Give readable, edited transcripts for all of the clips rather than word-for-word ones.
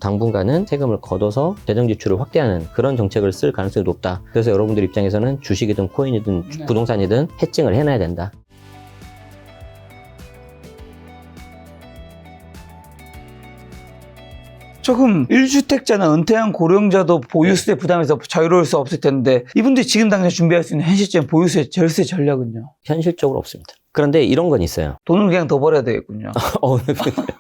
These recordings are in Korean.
당분간은 세금을 걷어서 재정 지출을 확대하는 그런 정책을 쓸 가능성이 높다. 그래서 여러분들 입장에서는 주식이든 코인이든 부동산이든 해칭을 해놔야 된다. 조금 1주택자나 은퇴한 고령자도 보유세 부담에서 자유로울 수 없을 텐데 이분들이 지금 당장 준비할 수 있는 현실적인 보유세 절세 전략은요? 현실적으로 없습니다. 그런데 이런 건 있어요. 돈을 그냥 더 벌어야 되겠군요.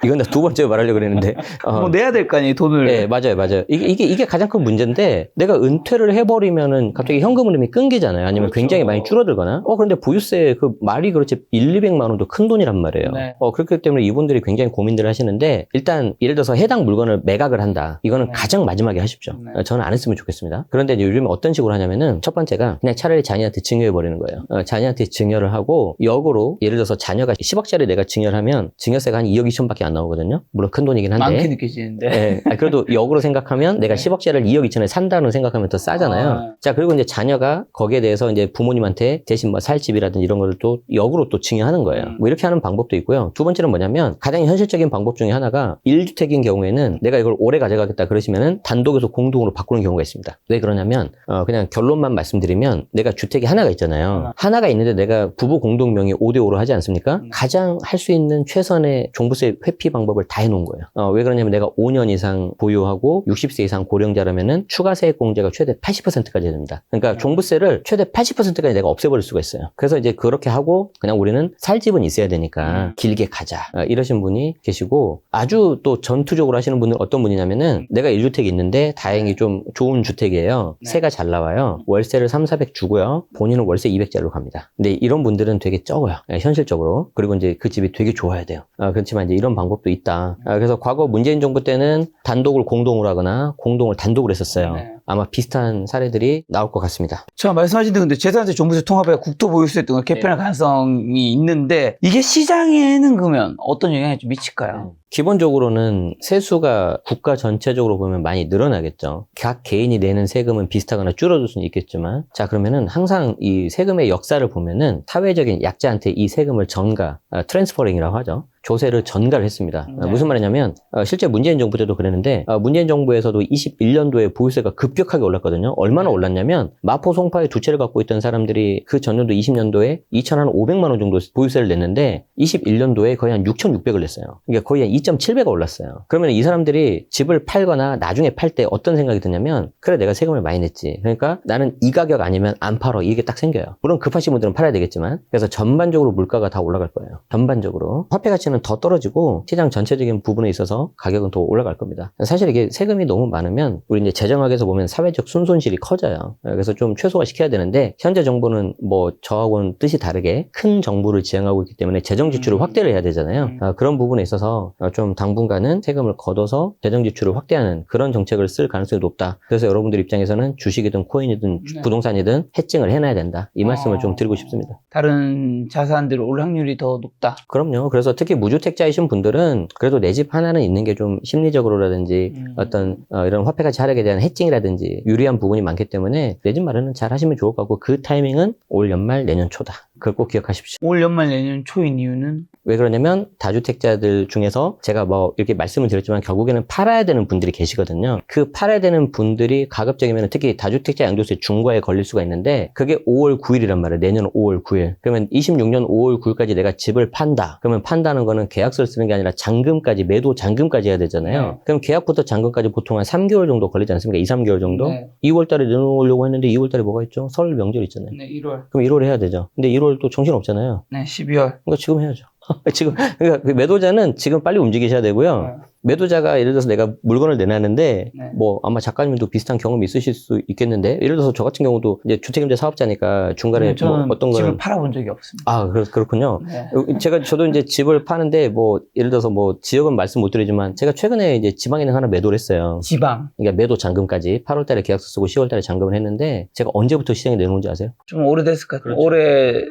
이건 나 두 번째 말하려고 그랬는데. 뭐 내야 될 거 아니에요, 돈을. 네, 맞아요. 이게 가장 큰 문제인데, 내가 은퇴를 해버리면은 갑자기 현금 흐름이 끊기잖아요. 아니면 그렇죠. 굉장히 많이 줄어들거나. 그런데 보유세 그 말이 그렇지 200만 원도 큰 돈이란 말이에요. 네. 그렇기 때문에 이분들이 굉장히 고민들을 하시는데, 일단 예를 들어서 해당 물건을 매각을 한다. 이거는 네. 가장 마지막에 하십시오. 네. 저는 안 했으면 좋겠습니다. 그런데 이제 요즘 어떤 식으로 하냐면은, 첫 번째가 그냥 차라리 자녀한테 증여해버리는 거예요. 자녀한테 증여를 하고, 역으로 예를 들어서 자녀가 10억짜리 내가 증여를 하면 증여세가 한 2억 2천밖에 안 나오거든요. 물론 큰 돈이긴 한데. 많게 느껴지는데. 네. 그래도 역으로 생각하면 내가 10억짜리를 2억 2천에 산다는 생각하면 더 싸잖아요. 자, 그리고 이제 자녀가 거기에 대해서 이제 부모님한테 대신 뭐 살 집이라든지 이런 거를 또 역으로 또 증여하는 거예요. 뭐 이렇게 하는 방법도 있고요. 두 번째는 뭐냐면 가장 현실적인 방법 중에 하나가 1주택인 경우에는 내가 이걸 오래 가져가겠다 그러시면은 단독에서 공동으로 바꾸는 경우가 있습니다. 왜 그러냐면 그냥 결론만 말씀드리면 내가 주택이 하나가 있잖아요. 하나가 있는데 내가 부부 공동 명의 5대5로 하지 않습니까? 가장 할 수 있는 최선의 종부세 회피 방법을 다 해놓은 거예요. 왜 그러냐면 내가 5년 이상 보유하고 60세 이상 고령자라면은 추가 세액 공제가 최대 80%까지 됩니다. 그러니까 종부세를 최대 80%까지 내가 없애버릴 수가 있어요. 그래서 이제 그렇게 하고 그냥 우리는 살 집은 있어야 되니까 길게 가자. 이러신 분이 계시고 아주 또 전투적으로 하시는 분은 어떤 분이냐면은 내가 1주택이 있는데 다행히 좀 좋은 주택이에요. 세가 잘 나와요. 월세를 300-400 주고요. 본인은 월세 200짜리로 갑니다. 근데 이런 분들은 되게 적어요. 현실적으로. 그리고 이제 그 집이 되게 좋아야 돼요. 그렇지만 이제 이런 방법도 있다. 그래서 과거 문재인 정부 때는 단독을 공동으로 하거나 공동을 단독으로 했었어요. 네. 아마 비슷한 사례들이 나올 것 같습니다. 제가 말씀하신 대로 근데 재산세 종부세 통합에 국토보유세 등을 개편할 가능성이 있는데 이게 시장에는 그러면 어떤 영향이 좀 미칠까요? 기본적으로는 세수가 국가 전체적으로 보면 많이 늘어나겠죠. 각 개인이 내는 세금은 비슷하거나 줄어들 수는 있겠지만, 자, 그러면은 항상 이 세금의 역사를 보면은 사회적인 약자한테 이 세금을 트랜스퍼링이라고 하죠. 조세를 전가를 했습니다. 무슨 말이냐면 실제 문재인 정부 때도 그랬는데 문재인 정부에서도 21년도에 보유세가 급격하게 올랐거든요. 얼마나 올랐냐면 마포 송파에 두 채를 갖고 있던 사람들이 그 전년도 20년도에 2,500만 원 정도 보유세를 냈는데 21년도에 거의 한 6,600을 냈어요. 그러니까 거의 한 2.7배가 올랐어요. 그러면 이 사람들이 집을 팔거나 나중에 팔 때 어떤 생각이 드냐면 그래 내가 세금을 많이 냈지. 그러니까 나는 이 가격 아니면 안 팔어. 이게 딱 생겨요. 물론 급하신 분들은 팔아야 되겠지만 그래서 전반적으로 물가가 다 올라갈 거예요. 전반적으로. 화폐 가치는 더 떨어지고 시장 전체적인 부분에 있어서 가격은 더 올라갈 겁니다. 사실 이게 세금이 너무 많으면 우리 이제 재정학에서 보면 사회적 순손실이 커져요. 그래서 좀 최소화 시켜야 되는데 현재 정부는 뭐 저하고는 뜻이 다르게 큰 정부를 지향하고 있기 때문에 재정 지출을 확대를 해야 되잖아요. 그런 부분에 있어서 좀 당분간은 세금을 걷어서 재정 지출을 확대하는 그런 정책을 쓸 가능성이 높다. 그래서 여러분들 입장에서는 주식이든 코인이든 부동산이든 해칭을 해놔야 된다. 이 말씀을 좀 드리고 싶습니다. 다른 자산들 올 확률이 더 높다. 그럼요. 그래서 특히 무주택자이신 분들은 그래도 내 집 하나는 있는 게 좀 심리적으로라든지 어떤 이런 화폐가치 하락에 대한 해칭이라든지 유리한 부분이 많기 때문에 내 집 마련은 잘 하시면 좋을 것 같고 그 타이밍은 올 연말 내년 초다. 그걸 꼭 기억하십시오. 올 연말 내년 초인 이유는? 왜 그러냐면 다주택자들 중에서 제가 뭐 이렇게 말씀을 드렸지만 결국에는 팔아야 되는 분들이 계시거든요. 그 팔아야 되는 분들이 가급적이면 특히 다주택자 양도세 중과에 걸릴 수가 있는데 그게 5월 9일이란 말이에요. 내년 5월 9일. 그러면 26년 5월 9일까지 내가 집을 판다. 그러면 판다는 거는 계약서를 쓰는 게 아니라 잔금까지 매도 잔금까지 해야 되잖아요. 그럼 계약부터 잔금까지 보통 한 3개월 정도 걸리지 않습니까? 2, 3개월 정도? 2월 달에 내놓으려고 했는데 2월 달에 뭐가 있죠? 설 명절 있잖아요. 네, 1월. 그럼 1월에 해야 되죠. 근데 1월 또 정신 없잖아요. 네, 12월. 그러니까 지금 해야죠. 그러니까 그 매도자는 지금 빨리 움직이셔야 되고요. 매도자가 예를 들어서 내가 물건을 내놨는데 뭐 아마 작가님도 비슷한 경험이 있으실 수 있겠는데 예를 들어서 저 같은 경우도 이제 주택임대 사업자니까 중간에 뭐 어떤 거는 집을 팔아본 적이 없습니다. 아 그렇군요. 네. 저도 이제 집을 파는데 뭐 예를 들어서 뭐 지역은 말씀 못 드리지만 제가 최근에 이제 지방에 하나 매도를 했어요. 지방. 그러니까 매도 잔금까지 8월달에 계약서 쓰고 10월달에 잔금을 했는데 제가 언제부터 시장에 내놓은지 아세요? 좀 오래됐을 것 같아요. 그렇죠. 올해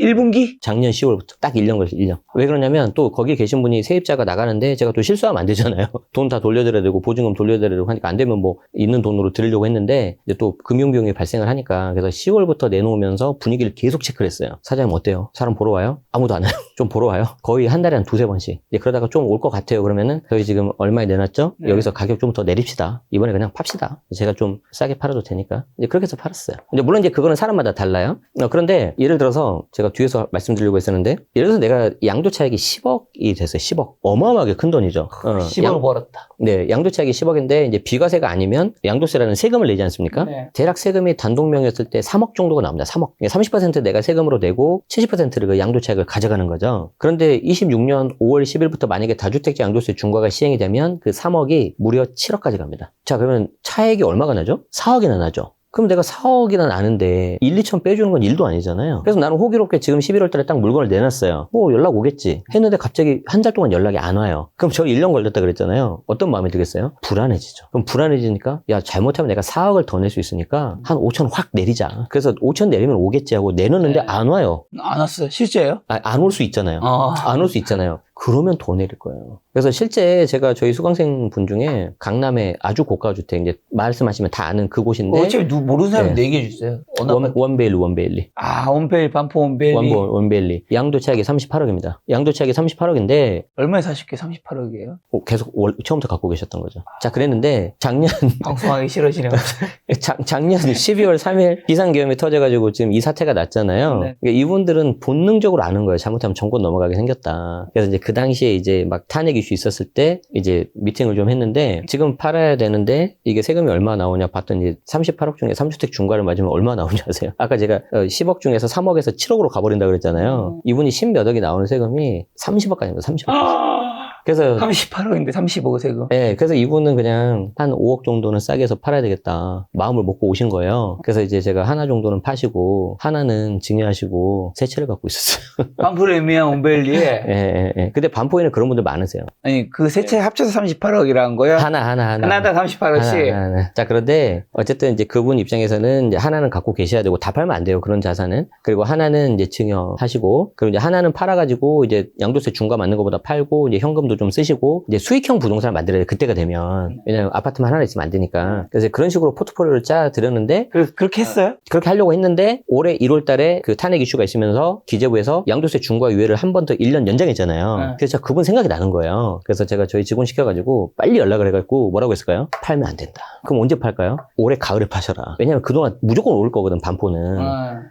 1분기? 작년 10월부터 딱 1년 걸렸어요. 1년. 왜 그러냐면 또 거기 계신 분이 세입자가 나가는데 제가 또 실수하면 안 되죠. 되잖아요. 돈 다 돌려드려야 되고 보증금 돌려드려야 되고 하니까 안 되면 뭐 있는 돈으로 드리려고 했는데 이제 또 금융비용이 발생을 하니까 그래서 10월부터 내놓으면서 분위기를 계속 체크를 했어요. 사장님 어때요? 사람 보러 와요? 아무도 안 와요. 좀 보러 와요? 거의 한 달에 한 두세 번씩. 이제 그러다가 좀 올 것 같아요. 그러면은 저희 지금 얼마에 내놨죠? 네. 여기서 가격 좀 더 내립시다. 이번에 그냥 팝시다. 제가 좀 싸게 팔아도 되니까. 이제 그렇게 해서 팔았어요. 근데 물론 이제 그거는 사람마다 달라요. 그런데 예를 들어서 제가 뒤에서 말씀드리려고 했었는데 예를 들어서 내가 양도 차익이 10억이 됐어요. 10억. 어마어마하게 큰 돈이죠. 10억 벌었다. 네, 양도 차익이 10억인데 이제 비과세가 아니면 양도세라는 세금을 내지 않습니까? 네. 대략 세금이 단독명이었을 때 3억 정도가 나옵니다. 3억. 30% 내가 세금으로 내고 70%를 그 양도 차익을 가져가는 거죠. 그런데 26년 5월 10일부터 만약에 다주택자 양도세 중과가 시행이 되면 그 3억이 무려 7억까지 갑니다. 자, 그러면 차액이 얼마가 나죠? 4억이나 나죠. 그럼 내가 4억이나 나는데 1, 2천 빼주는 건 일도 아니잖아요. 그래서 나는 호기롭게 지금 11월 달에 딱 물건을 내놨어요. 뭐 연락 오겠지 했는데 갑자기 한 달 동안 연락이 안 와요. 그럼 저 1년 걸렸다 그랬잖아요. 어떤 마음이 들겠어요? 불안해지죠. 그럼 불안해지니까 야 잘못하면 내가 4억을 더 낼 수 있으니까 한 5천 확 내리자. 그래서 5천 내리면 오겠지 하고 내놓는데 네. 안 와요. 안 왔어요. 실제예요? 안 올 수 있잖아요. 아. 안 올 수 있잖아요. 그러면 더 내릴 거예요. 그래서 실제 제가 저희 수강생 분 중에 강남에 아주 고가 주택 이제 말씀하시면 다 아는 그곳인데 어차피 모르는 사람이 네. 얘기해 주세요. 원베일리. 아, 원베일, 반포 원베일이. 원베일리. 양도 차익이 38억입니다. 양도 차익이 38억인데 얼마에 사실게 38억이에요? 계속 처음부터 갖고 계셨던 거죠. 자, 그랬는데 작년 방송하기 싫어지네요. 작년 12월 3일 비상계엄이 터져가지고 지금 이 사태가 났잖아요. 네. 그러니까 이분들은 본능적으로 아는 거예요. 잘못하면 정권 넘어가게 생겼다. 그래서 이제 그 당시에 이제 막 탄핵 이슈 있었을 때 이제 미팅을 좀 했는데 지금 팔아야 되는데 이게 세금이 얼마 나오냐 봤더니 38억 중에 3주택 중과를 맞으면 얼마 나오는지 아세요? 아까 제가 10억 중에서 3억에서 7억으로 가버린다 그랬잖아요. 이분이 10몇 억이 나오는 세금이 30억까지입니다. 30억. 그래서 38억인데 35억 세금. 네, 그래서 이분은 그냥 한 5억 정도는 싸게 해서 팔아야 되겠다. 마음을 먹고 오신 거예요. 그래서 이제 제가 하나 정도는 파시고, 하나는 증여하시고, 세 채를 갖고 있었어요. 반포를 의미한 원베일리에. 예. 근데 반포에는 그런 분들 많으세요. 아니, 그 세 채 합쳐서 38억이라는 거야? 하나. 하나당 38억씩. 하나. 자, 그런데, 어쨌든 이제 그분 입장에서는 이제 하나는 갖고 계셔야 되고, 다 팔면 안 돼요. 그런 자산은. 그리고 하나는 이제 증여하시고, 그리고 이제 하나는 팔아가지고, 이제 양도세 중과 맞는 것보다 팔고, 이제 현금도 좀 쓰시고, 이제 수익형 부동산을 만들어야 돼. 그때가 되면. 왜냐면 아파트만 하나 있으면 안 되니까. 그래서 그런 식으로 포트폴리오를 짜 드렸는데, 그렇게 했어요? 그렇게 하려고 했는데 올해 1월 달에 그 탄핵 이슈가 있으면서 기재부에서 양도세 중과 유예를 한 번 더 1년 연장했잖아요. 네. 그래서 그분 생각이 나는 거예요. 그래서 제가 저희 직원 시켜가지고 빨리 연락을 해가지고 뭐라고 했을까요? 팔면 안 된다. 그럼 언제 팔까요? 올해 가을에 파셔라. 왜냐면 그동안 무조건 오를 거거든, 반포는.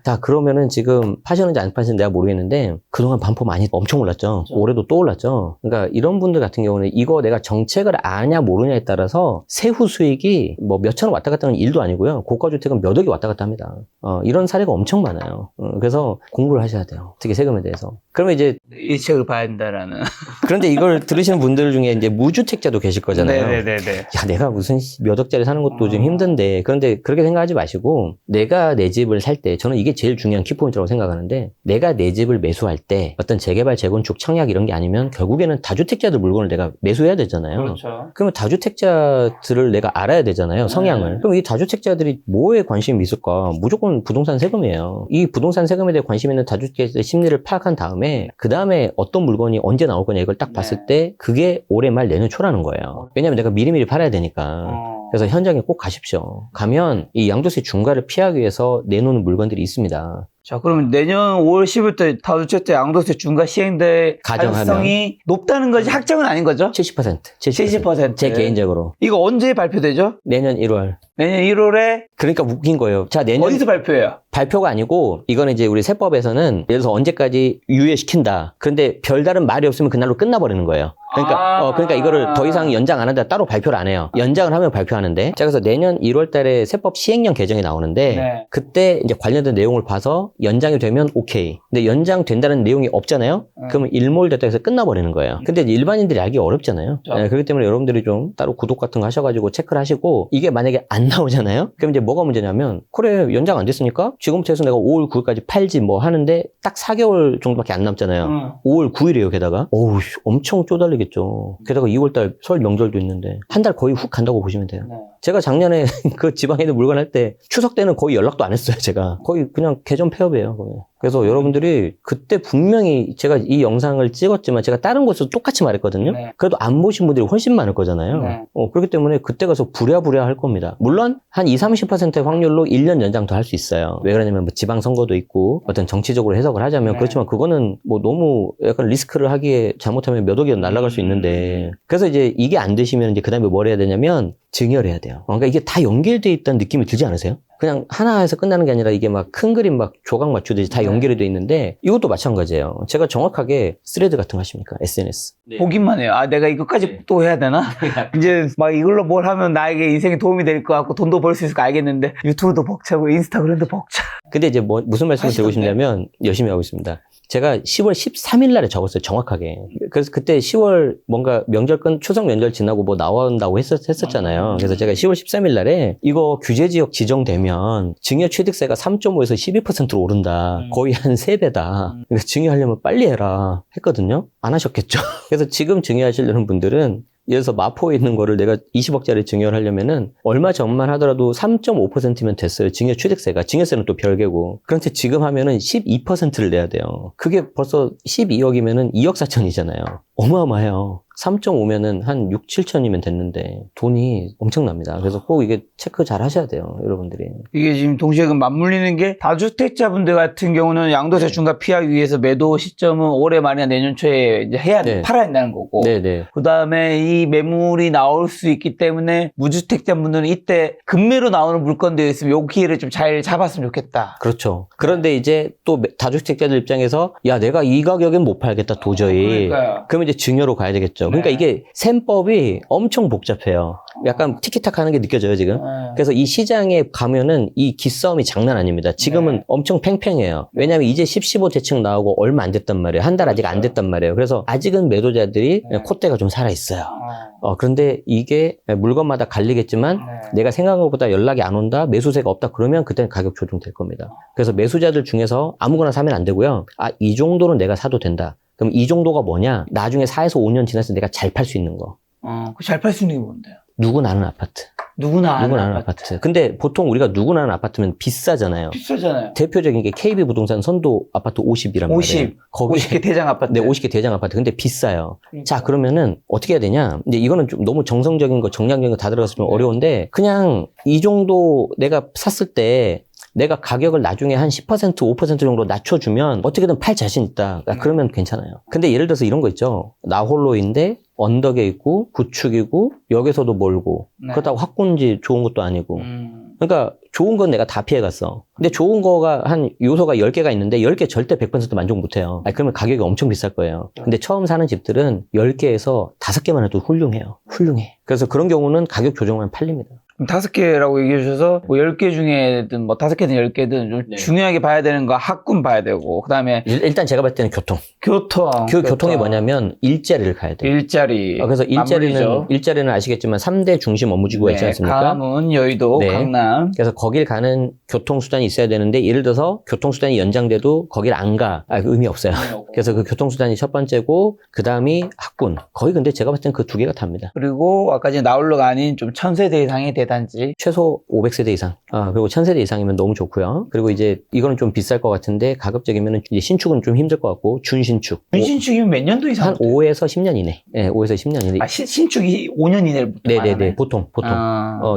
자, 그러면은 지금 파셨는지 안 파셨는지 내가 모르겠는데 그동안 반포 많이 엄청 올랐죠. 그렇죠. 올해도 또 올랐죠. 그러니까 이런 분들 같은 경우는 이거 내가 정책을 아냐 모르냐에 따라서 세후 수익이 뭐 몇천 원 왔다 갔다 하는 일도 아니고요. 고가주택은 몇 억이 왔다 갔다 합니다. 이런 사례가 엄청 많아요. 그래서 공부를 하셔야 돼요. 특히 세금에 대해서. 그러면 이제 이 책을 봐야 된다라는. 그런데 이걸 들으시는 분들 중에 이제 무주택자도 계실 거잖아요. 네네네네. 야, 내가 무슨 몇 억짜리 사는 것도 좀 힘든데. 그런데 그렇게 생각하지 마시고, 내가 내 집을 살 때, 저는 이게 제일 중요한 키포인트라고 생각하는데, 내가 내 집을 매수할 때, 어떤 재개발, 재건축, 청약 이런 게 아니면, 결국에는 다주택자들 물건을 내가 매수해야 되잖아요. 그렇죠. 그러면 다주택자들을 내가 알아야 되잖아요, 성향을. 그럼 이 다주택자들이 뭐에 관심이 있을까? 무조건 부동산 세금이에요. 이 부동산 세금에 대해 관심 있는 다주택자의 심리를 파악한 다음에, 그 다음에 어떤 물건이 언제 나올 거냐 이걸 딱 봤을 때, 그게 올해 말 내년 초라는 거예요. 왜냐면 내가 미리미리 팔아야 되니까. 그래서 현장에 꼭 가십시오. 가면 이 양도세 중과를 피하기 위해서 내놓는 물건들이 있습니다. 자, 그러면 내년 5월 10일 때 다주택자 양도세 중과 시행될 가정하면. 가능성이 높다는 거지 확정은 아닌 거죠? 70%. 70%. 제 개인적으로. 이거 언제 발표되죠? 내년 1월. 내년 1월에 그러니까 웃긴 거예요. 자, 내년 어디서 발표해요? 발표가 아니고 이거는 이제 우리 세법에서는 예를 들어서 언제까지 유예시킨다. 그런데 별다른 말이 없으면 그날로 끝나버리는 거예요. 그러니까 이거를 더 이상 연장 안 한다 따로 발표를 안 해요. 연장을 하면 발표하는데. 자, 그래서 내년 1월 달에 세법 시행령 개정이 나오는데 네. 그때 이제 관련된 내용을 봐서 연장이 되면 오케이. 근데 연장된다는 내용이 없잖아요. 그러면 일몰됐다 해서 끝나버리는 거예요. 근데 이제 일반인들이 알기 어렵잖아요. 그렇죠. 그렇기 때문에 여러분들이 좀 따로 구독 같은 거 하셔가지고 체크를 하시고 이게 만약에 안 나오잖아요. 그럼 이제 뭐가 문제냐면 그래 연장 안 됐으니까 지금부터 해서 내가 5월 9일까지 팔지 뭐 하는데 딱 4개월 정도밖에 안 남잖아요. 5월 9일이에요 게다가. 어우 엄청 쪼달리겠죠. 게다가 2월달 설 명절도 있는데 한 달 거의 훅 간다고 보시면 돼요. 네. 제가 작년에 그 지방에 있는 물건 할 때 추석 때는 거의 연락도 안 했어요 제가. 거의 그냥 계정 폐업을 비슷비슷해요. 그게. 그래서 여러분들이 그때 분명히 제가 이 영상을 찍었지만 제가 다른 곳에서 똑같이 말했거든요. 네. 그래도 안 보신 분들이 훨씬 많을 거잖아요. 네. 그렇기 때문에 그때 가서 부랴부랴 할 겁니다. 물론 한 20-30%의 확률로 1년 연장 더 할 수 있어요. 왜 그러냐면 뭐 지방선거도 있고 어떤 정치적으로 해석을 하자면 네. 그렇지만 그거는 뭐 너무 약간 리스크를 하기에 잘못하면 몇 억이 날아갈 수 있는데 그래서 이제 이게 안 되시면 이제 그 다음에 뭘 해야 되냐면 증여를 해야 돼요. 그러니까 이게 다 연결돼 있다는 느낌이 들지 않으세요? 그냥 하나에서 끝나는 게 아니라 이게 막 큰 그림 막 조각 맞추듯이 다 연결이 돼 있는데 이것도 마찬가지예요. 제가 정확하게 스레드 같은 거 하십니까? SNS. 보기만 해요. 아, 내가 이것까지 또 해야 되나? 이제 막 이걸로 뭘 하면 나에게 인생에 도움이 될 것 같고 돈도 벌 수 있을 거 알겠는데 유튜브도 벅차고 인스타그램도 벅차. 근데 이제 무슨 말씀을 드리고 싶냐면 열심히 하고 있습니다. 제가 10월 13일 날에 적었어요. 정확하게. 그래서 그때 10월 뭔가 추석 명절 지나고 뭐 나온다고 했었잖아요. 그래서 제가 10월 13일 날에 이거 규제지역 지정되면 증여취득세가 3.5에서 12%로 오른다. 거의 한 3배다. 그래서 증여하려면 빨리 해라 했거든요. 안 하셨겠죠. 그래서 지금 증여하시려는 분들은 예를 들어서 마포에 있는 거를 내가 20억짜리 증여를 하려면은 얼마 전만 하더라도 3.5%면 됐어요. 증여 취득세가. 증여세는 또 별개고. 그런데 지금 하면은 12%를 내야 돼요. 그게 벌써 12억이면은 2억 4천이잖아요. 어마어마해요. 3.5면은 한 6, 7천이면 됐는데 돈이 엄청납니다. 그래서 꼭 이게 체크 잘 하셔야 돼요. 여러분들이. 이게 지금 동시에 그 맞물리는 게 다주택자분들 같은 경우는 양도세 중과 피하기 위해서 매도 시점은 올해 말이나 내년 초에 이제 네. 팔아야 된다는 거고. 네네. 그 다음에 이 매물이 나올 수 있기 때문에 무주택자분들은 이때 급매로 나오는 물건들이 있으면 요 기회를 좀 잘 잡았으면 좋겠다. 그렇죠. 그런데 이제 또 다주택자들 입장에서 야 내가 이 가격엔 못 팔겠다 도저히. 그러니까요. 그러면 이제 증여로 가야 되겠죠. 그러니까 네. 이게 셈법이 엄청 복잡해요. 약간 티키타카 하는 게 느껴져요 지금. 그래서 이 시장에 가면은 이 기싸움이 장난 아닙니다. 지금은 네. 엄청 팽팽해요. 왜냐하면 이제 10, 15 대책 나오고 얼마 안 됐단 말이에요. 한 달 아직 안 됐단 말이에요. 그래서 아직은 매도자들이 네. 콧대가 좀 살아있어요. 그런데 이게 물건마다 갈리겠지만 내가 생각한 것보다 연락이 안 온다, 매수세가 없다 그러면 그때는 가격 조정될 겁니다. 그래서 매수자들 중에서 아무거나 사면 안 되고요. 이 정도는 내가 사도 된다. 그럼 이 정도가 뭐냐? 나중에 4에서 5년 지나서 내가 잘 팔 수 있는 거. 잘 팔 수 있는 게 뭔데요? 누구나 아는 아파트. 누구나 아는 아파트. 근데 보통 우리가 누구나 아는 아파트면 비싸잖아요. 비싸잖아요. 대표적인 게 KB 부동산 선도 아파트 50이란 50. 말이에요. 거기 50개 대장 아파트. 네, 50개 대장 아파트. 근데 비싸요. 그러니까. 자, 그러면은 어떻게 해야 되냐? 이제 이거는 좀 너무 정성적인 거, 정량적인 거 다 들어가서 좀 어려운데 그냥 이 정도 내가 샀을 때 내가 가격을 나중에 한 10%, 5% 정도 낮춰주면 어떻게든 팔 자신 있다. 그러면 괜찮아요. 근데 예를 들어서 이런 거 있죠. 나 홀로인데 언덕에 있고 구축이고 역에서도 멀고 네. 그렇다고 학군지 좋은 것도 아니고 그러니까 좋은 건 내가 다 피해갔어. 근데 좋은 거가 한 요소가 10개가 있는데 10개 절대 100% 만족 못해요. 그러면 가격이 엄청 비쌀 거예요. 근데 처음 사는 집들은 10개에서 5개만 해도 훌륭해요. 훌륭해. 그래서 그런 경우는 가격 조정만 팔립니다. 5개라고 얘기해 주셔서 뭐 10개 중에든 뭐 5개든 10개든 좀 네. 중요하게 봐야 되는 거 학군 봐야 되고 그다음에 일단 제가 봤을 때는 교통. 교통이 뭐냐면 일자리를 가야 돼요. 일자리. 그래서 맞물리죠. 일자리는 아시겠지만 3대 중심 업무지구가 있지 않습니까? 강원, 여의도, 네. 강남. 그래서 거길 가는 교통수단이 있어야 되는데 예를 들어서 교통수단이 연장돼도 거길 안 가. 의미 없어요. 그래서 그 교통수단이 첫 번째고 그 다음이 학군. 거의 근데 제가 봤을 땐 그 두 개가 답니다. 그리고 아까 전에 나홀로가 아닌 좀 1000세대 이상의 대단지. 최소 500세대 이상. 그리고 1000세대 이상이면 너무 좋고요. 그리고 이제 이거는 좀 비쌀 것 같은데 가급적이면 이제 신축은 좀 힘들 것 같고 준신축. 준신축이면 몇 년도 이상? 한 5에서 10년 이내. 네, 5에서 10년 이내. 신축이 5년 이내를 네네네. 보통.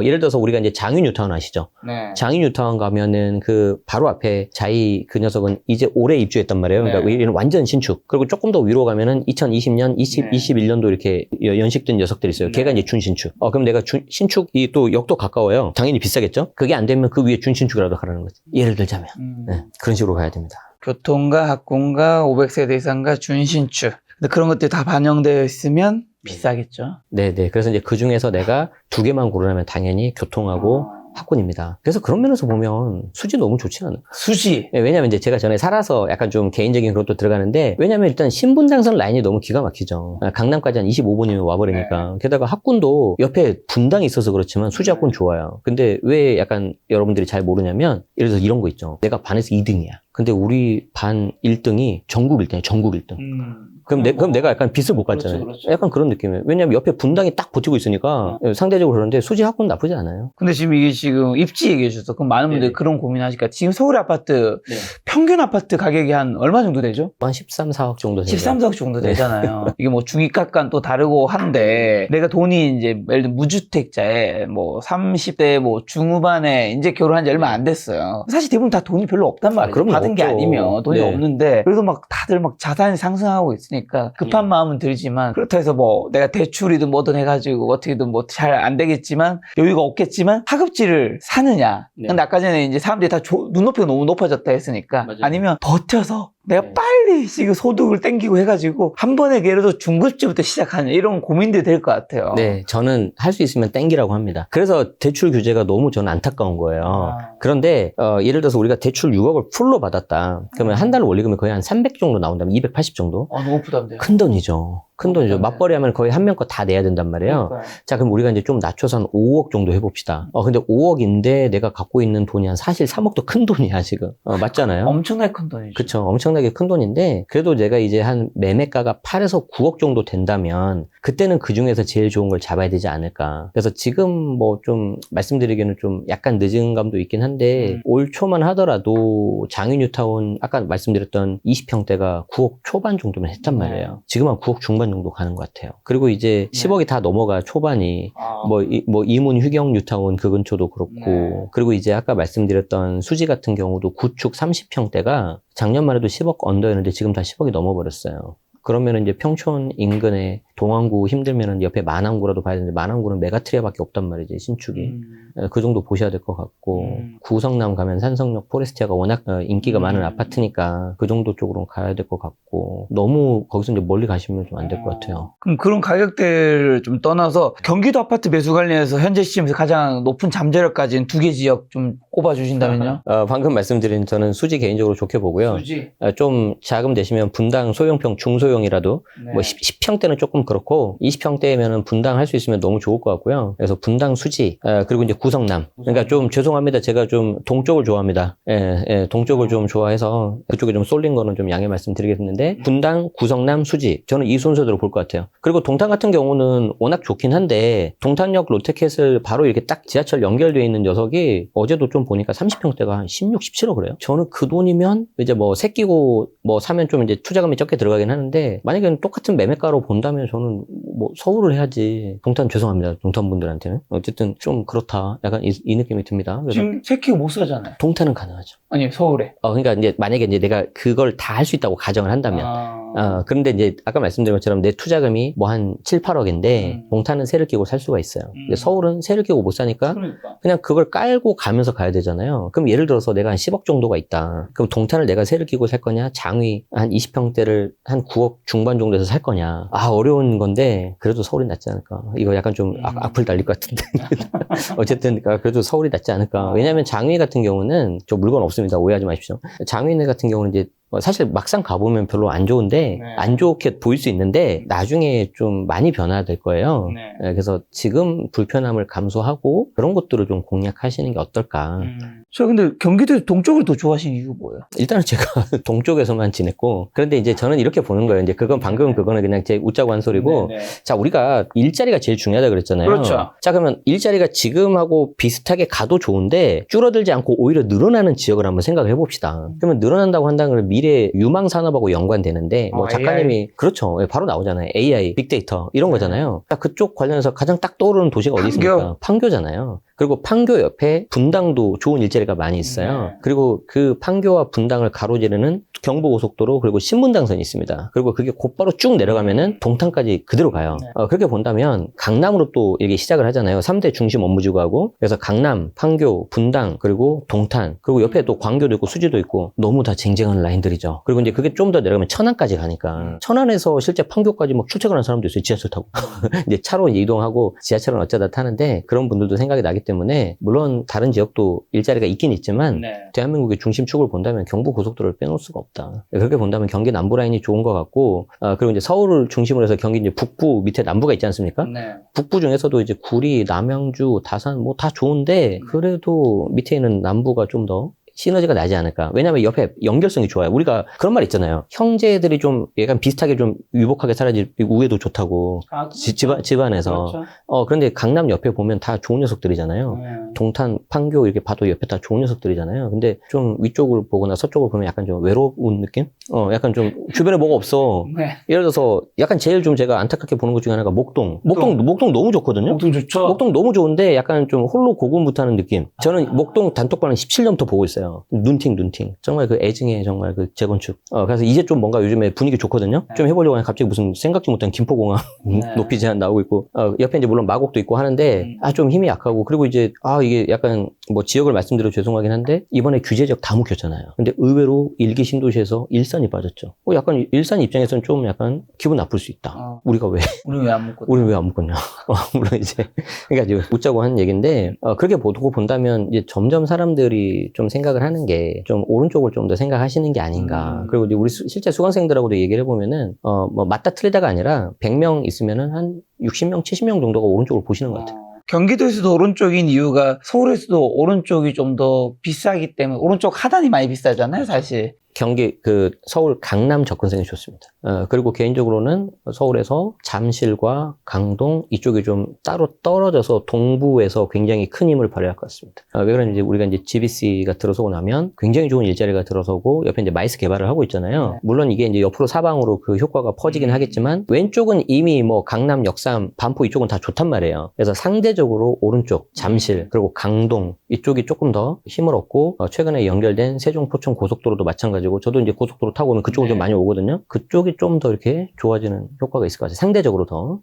예를 들어서 우리가 이제 장유 뉴타운 아시죠? 네. 장유 뉴타운 가면은 그 바로 앞에 자이 그 녀석은 이제 올해 입주했단 말이에요. 그러니까 네. 얘는 완전 신축. 그리고 조금 더 위로 가면은 2020년, 21년도 이렇게 연식된 녀석들이 있어요. 걔가 이제 준신축. 그럼 내가 신축이 또 역도 가까워요. 당연히 비싸겠죠? 그게 안 되면 그 위에 준신축이라도 가라는 거지. 예를 들자면. 네, 그런 식으로 가야 됩니다. 교통과 학군과 500세대 이상과 준신축. 근데 그런 것들이 다 반영되어 있으면 비싸겠죠. 네네. 그래서 이제 그 중에서 내가 2개만 고르라면 당연히 교통하고 학군입니다. 그래서 그런 면에서 보면 수지 너무 좋지 않아요. 수지. 네, 왜냐면 이제 제가 전에 살아서 약간 좀 개인적인 그것도 들어가는데, 왜냐면 일단 신분당선 라인이 너무 기가 막히죠. 강남까지 한 25분이면 와버리니까. 게다가 학군도 옆에 분당이 있어서 그렇지만 수지 학군 좋아요. 근데 왜 약간 여러분들이 잘 모르냐면, 예를 들어서 이런 거 있죠. 내가 반에서 2등이야. 근데 우리 반 1등이 전국 1등이야, 전국 1등. 그럼 내가 약간 빚을 못 갔잖아요. 그렇죠. 약간 그런 느낌이에요. 왜냐면 옆에 분당이 딱 버티고 있으니까 상대적으로 그런데 수지학군 나쁘지 않아요. 근데 지금 이게 지금 입지 얘기해 주셔서 그럼 많은 분들이 네. 그런 고민하시니까 지금 서울 아파트 네. 평균 아파트 가격이 한 얼마 정도 되죠? 한 13, 4억 정도 되죠. 13, 14억 정도 네. 되잖아요. 이게 뭐 중위값과는 또 다르고 한데 내가 돈이 이제 예를 들면 무주택자에 뭐 30대 뭐 중후반에 이제 결혼한 지 얼마 안 됐어요. 사실 대부분 다 돈이 별로 없단 말이에요. 그럼요, 받은 게 없죠. 아니면 돈이 네. 없는데 그래도 막 다들 막 자산이 상승하고 있으니까 급한 마음은 들지만 그렇다 해서 뭐 내가 대출이든 뭐든 해가지고 어떻게든 뭐 잘 안 되겠지만 여유가 없겠지만 하급지를 사느냐. 네. 근데 아까 전에 이제 사람들이 다 눈높이가 너무 높아졌다 했으니까 맞아요. 아니면 버텨서 내가 네. 빨리 지금 소득을 땡기고 해가지고 한 번에 예를 들어 중급지부터 시작하는 이런 고민들이 될 것 같아요. 네, 저는 할 수 있으면 땡기라고 합니다. 그래서 대출 규제가 너무 저는 안타까운 거예요. 아. 그런데 예를 들어서 우리가 대출 6억을 풀로 받았다. 그러면 한 달 원리금이 거의 한 300 정도 나온다면 280 정도? 너무 부담돼요. 큰 돈이죠. 큰 돈이죠. 부담돼요. 맞벌이 하면 거의 한 명 거 다 내야 된단 말이에요. 그러니까요. 자, 그럼 우리가 이제 좀 낮춰서 한 5억 정도 해봅시다. 근데 5억인데 내가 갖고 있는 돈이 한 사실 3억도 큰 돈이야, 지금. 맞잖아요. 엄청나게 큰 돈이죠. 그쵸. 엄청나게 큰 돈인데, 그래도 내가 이제 한 매매가가 8에서 9억 정도 된다면, 그때는 그 중에서 제일 좋은 걸 잡아야 되지 않을까. 그래서 지금 뭐 좀 말씀드리기는 좀 약간 늦은 감도 있긴 한데, 올 초만 하더라도 장유 뉴타운, 아까 말씀드렸던 20평대가 9억 초반 정도면 했단 말이에요. 지금 한 9억 중반 정도 가는 것 같아요. 그리고 이제 10억이 다 넘어가 초반이, 뭐 이문 휴경 뉴타운 그 근처도 그렇고, 네. 그리고 이제 아까 말씀드렸던 수지 같은 경우도 구축 30평대가 작년만 해도 10억 언더였는데 지금 다 10억이 넘어버렸어요. 그러면 이제 평촌 인근에 동안구 힘들면은 옆에 만안구라도 봐야 되는데 만안구는 메가트리아밖에 없단 말이지, 신축이. 그 정도 보셔야 될 것 같고, 구성남 가면 산성역 포레스티아가 워낙 인기가 많은 아파트니까 그 정도 쪽으로 가야 될 것 같고, 너무 거기서 이제 멀리 가시면 좀 안 될 것 같아요. 그럼 그런 가격대를 좀 떠나서 경기도 아파트 매수 관련해서 현재 시점에서 가장 높은 잠재력 가진 두 개 지역 좀 꼽아주신다면요? 방금 말씀드린 저는 수지 개인적으로 좋게 보고요. 수지. 좀 자금 되시면 분당 소형평 중소형이라도 네. 뭐 10평대는 조금 그렇고 20평대면은 분당 할 수 있으면 너무 좋을 것 같고요. 그래서 분당 수지 그리고 이제 구성남. 그러니까 좀 죄송합니다. 제가 좀 동쪽을 좋아합니다. 동쪽을 좀 좋아해서 그쪽에 좀 쏠린 거는 좀 양해 말씀드리겠는데 분당, 구성남, 수지. 저는 이 순서대로 볼 것 같아요. 그리고 동탄 같은 경우는 워낙 좋긴 한데 동탄역 롯데캐슬 바로 이렇게 딱 지하철 연결되어 있는 녀석이 어제도 좀 보니까 30평대가 한 16, 17억 그래요. 저는 그 돈이면 이제 뭐 새끼고 뭐 사면 좀 이제 투자금이 적게 들어가긴 하는데 만약에 똑같은 매매가로 본다면 저는 뭐 서울을 해야지. 동탄 죄송합니다. 동탄 분들한테는. 어쨌든 좀 그렇다. 약간 이 느낌이 듭니다. 그래서 지금 새끼가 못 사잖아요. 동탄은 가능하죠. 아니 서울에. 그러니까 이제 만약에 이제 내가 그걸 다 할 수 있다고 가정을 한다면. 그런데 이제 아까 말씀드린 것처럼 내 투자금이 뭐 한 7, 8억인데 동탄은 세를 끼고 살 수가 있어요. 근데 서울은 세를 끼고 못 사니까 그러니까. 그냥 그걸 깔고 가면서 가야 되잖아요. 그럼 예를 들어서 내가 한 10억 정도가 있다. 그럼 동탄을 내가 세를 끼고 살 거냐? 장위 한 20평대를 한 9억 중반 정도에서 살 거냐? 어려운 건데 그래도 서울이 낫지 않을까? 이거 약간 좀 악플 달릴 것 같은데. 어쨌든 그래도 서울이 낫지 않을까? 왜냐하면 장위 같은 경우는 저 물건 없습니다. 오해하지 마십시오. 장위 같은 경우는 이제 사실 막상 가보면 별로 안 좋은데 안 좋게 보일 수 있는데 나중에 좀 많이 변화될 거예요. 그래서 지금 불편함을 감수하고 그런 것들을 좀 공략하시는 게 어떨까. 저 근데 경기도 동쪽을 더 좋아하시는 이유가 뭐예요? 일단은 제가 동쪽에서만 지냈고 그런데 이제 저는 이렇게 보는 거예요. 이제 그건 방금 그거는 그냥 제 웃자고 한 소리고 자 우리가 일자리가 제일 중요하다 그랬잖아요. 그렇죠. 자 그러면 일자리가 지금하고 비슷하게 가도 좋은데 줄어들지 않고 오히려 늘어나는 지역을 한번 생각을 해봅시다. 그러면 늘어난다고 한다는 건 미래 유망 산업하고 연관되는데 뭐 작가님이 AI. 그렇죠. 바로 나오잖아요. AI, 빅데이터 이런 거잖아요. 자, 그쪽 관련해서 가장 딱 떠오르는 도시가 어디 있습니까? 판교잖아요. 그리고 판교 옆에 분당도 좋은 일자리가 많이 있어요. 그리고 그 판교와 분당을 가로지르는 경부고속도로 그리고 신분당선이 있습니다. 그리고 그게 곧바로 쭉 내려가면은 동탄까지 그대로 가요. 그렇게 본다면 강남으로 또 이게 시작을 하잖아요. 3대 중심 업무지구하고 그래서 강남, 판교, 분당 그리고 동탄 그리고 옆에 또 광교도 있고 수지도 있고 너무 다 쟁쟁한 라인들이죠. 그리고 이제 그게 좀 더 내려가면 천안까지 가니까 천안에서 실제 판교까지 막 출퇴근하는 사람도 있어요. 지하철 타고 이제 차로 이동하고 지하철은 어쩌다 타는데 그런 분들도 생각이 나기 때문에 물론 다른 지역도 일자리가 있긴 있지만 대한민국의 중심축을 본다면 경부고속도로를 빼놓을 수가 없다. 그렇게 본다면 경기 남부 라인이 좋은 것 같고 그리고 이제 서울을 중심으로 해서 경기 이제 북부 밑에 남부가 있지 않습니까? 북부 중에서도 이제 구리, 남양주, 다산 뭐 다 좋은데 그래도 밑에 있는 남부가 좀 더 시너지가 나지 않을까. 왜냐하면 옆에 연결성이 좋아요. 우리가 그런 말 있잖아요. 형제들이 좀 약간 비슷하게 좀 유복하게 살아야지 우애도 좋다고. 집안에서. 그렇죠. 그런데 강남 옆에 보면 다 좋은 녀석들이잖아요. 동탄, 판교 이렇게 봐도 옆에 다 좋은 녀석들이잖아요. 근데 좀 위쪽을 보거나 서쪽을 보면 약간 좀 외로운 느낌? 약간 좀 주변에 뭐가 없어. 네. 예를 들어서 약간 제일 좀 제가 안타깝게 보는 것 중에 하나가 목동. 목동 너무 좋거든요. 목동 좋죠. 목동 너무 좋은데 약간 좀 홀로 고군분투하는 느낌. 저는 목동 단톡방은 17년부터 보고 있어요. 눈팅. 정말 그 애증의 정말 그 재건축. 그래서 이제 좀 뭔가 요즘에 분위기 좋거든요. 좀 해보려고 하니까 갑자기 무슨 생각지 못한 김포공항 높이 제한 나오고 있고, 옆에 이제 물론 마곡도 있고 하는데, 좀 힘이 약하고, 그리고 이제, 이게 약간 뭐 지역을 말씀드려 죄송하긴 한데, 이번에 규제적 다 묵혔잖아요. 근데 의외로 일기 신도시에서 일산이 빠졌죠. 약간 일산 입장에서는 좀 약간 기분 나쁠 수 있다. 우리가 왜? 우리 왜 안 먹고? 우리는 왜 안 묶었냐. 물론 이제, 그러니까 이제 묻자고 한 얘기인데, 그렇게 보고 본다면 이제 점점 사람들이 좀 생각을 하는 게 좀 오른쪽을 좀 더 생각하시는 게 아닌가. 그리고 이제 우리 실제 수강생들하고도 얘기를 해보면은, 뭐 맞다 틀리다가 아니라 100명 있으면은 한 60명, 70명 정도가 오른쪽을 보시는 것 같아요. 경기도에서도 오른쪽인 이유가 서울에서도 오른쪽이 좀 더 비싸기 때문에 오른쪽 하단이 많이 비싸잖아요, 사실. 서울 강남 접근성이 좋습니다. 그리고 개인적으로는 서울에서 잠실과 강동 이쪽이 좀 따로 떨어져서 동부에서 굉장히 큰 힘을 발휘할 것 같습니다. 왜 그러냐면 우리가 이제 GBC가 들어서고 나면 굉장히 좋은 일자리가 들어서고 옆에 이제 마이스 개발을 하고 있잖아요. 물론 이게 이제 옆으로 사방으로 그 효과가 퍼지긴 하겠지만 왼쪽은 이미 뭐 강남, 역삼, 반포 이쪽은 다 좋단 말이에요. 그래서 상대적으로 오른쪽, 잠실, 그리고 강동 이쪽이 조금 더 힘을 얻고 최근에 연결된 세종 포천 고속도로도 마찬가지고 저도 이제 고속도로 타고 오면 그쪽으로 좀 많이 오거든요. 그쪽이 좀 더 이렇게 좋아지는 효과가 있을 것 같아요. 상대적으로 더.